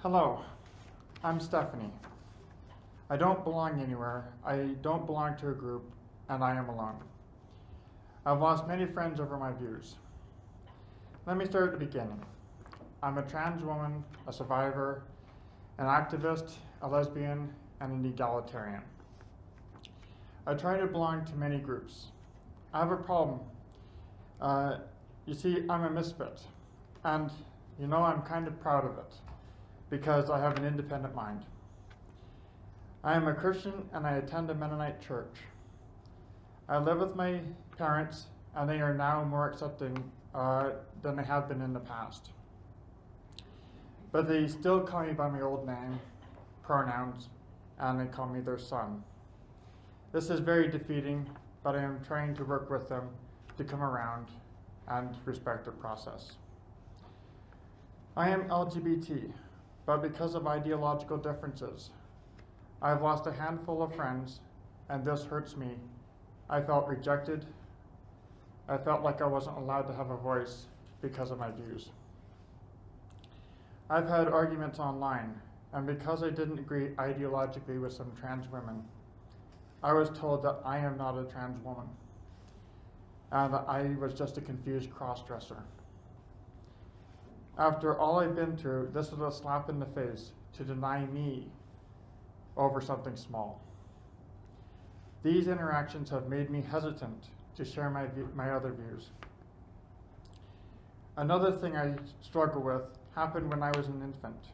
Hello, I'm Stephanie. I don't belong anywhere, I don't belong to a group, and I am alone. I've lost many friends over my views. Let me start at the beginning. I'm a trans woman, a survivor, an activist, a lesbian, and an egalitarian. I try to belong to many groups. I have a problem. You see, I'm a misfit, and I'm kind of proud of it, because I have an independent mind. I am a Christian and I attend a Mennonite church. I live with my parents and they are now more accepting than they have been in the past. But they still call me by my old name, pronouns, and they call me their son. This is very defeating, but I am trying to work with them to come around and respect the process. I am LGBT, but because of ideological differences, I've lost a handful of friends, and this hurts me. I felt rejected. I felt like I wasn't allowed to have a voice because of my views. I've had arguments online, and because I didn't agree ideologically with some trans women, I was told that I am not a trans woman, and that I was just a confused cross-dresser. After all I've been through, this was a slap in the face to deny me over something small. These interactions have made me hesitant to share my other views. Another thing I struggle with happened when I was an infant.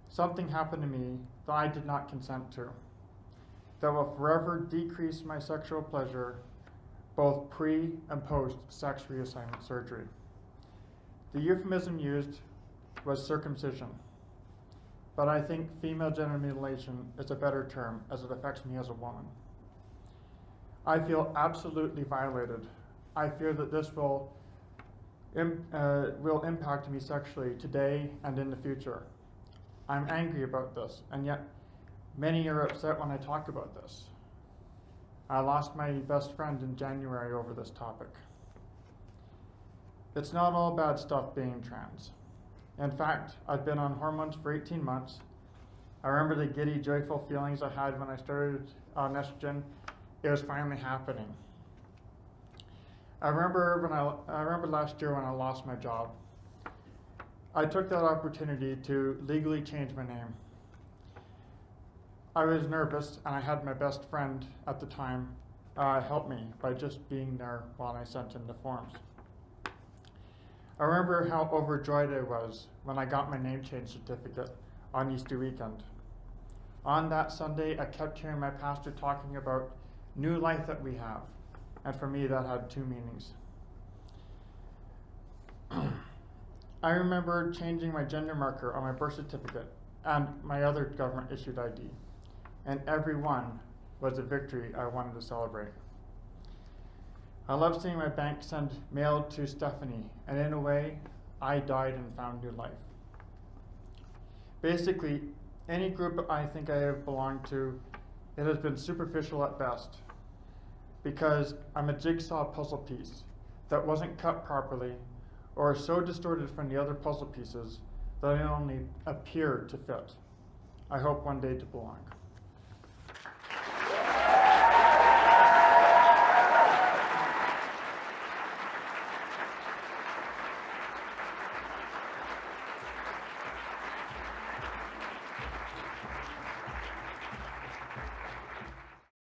Something happened to me that I did not consent to, that will forever decrease my sexual pleasure, both pre and post sex reassignment surgery. The euphemism used was circumcision, but I think female genital mutilation is a better term as it affects me as a woman. I feel absolutely violated. I fear that this will impact me sexually today and in the future. I'm angry about this, and yet many are upset when I talk about this. I lost my best friend in January over this topic. It's not all bad stuff being trans. In fact, I've been on hormones for 18 months. I remember the giddy, joyful feelings I had when I started on estrogen. It was finally happening. I remember last year when I lost my job. I took that opportunity to legally change my name. I was nervous, and I had my best friend at the time help me by just being there while I sent in the forms. I remember how overjoyed I was when I got my name change certificate on Easter weekend. On that Sunday, I kept hearing my pastor talking about new life that we have, and for me that had two meanings. I remember changing my gender marker on my birth certificate and my other government issued ID, and every one was a victory I wanted to celebrate. I love seeing my bank send mail to Stephanie, and in a way, I died and found new life. Basically, any group I think I have belonged to, it has been superficial at best, because I'm a jigsaw puzzle piece that wasn't cut properly or so distorted from the other puzzle pieces that I only appear to fit. I hope one day to belong.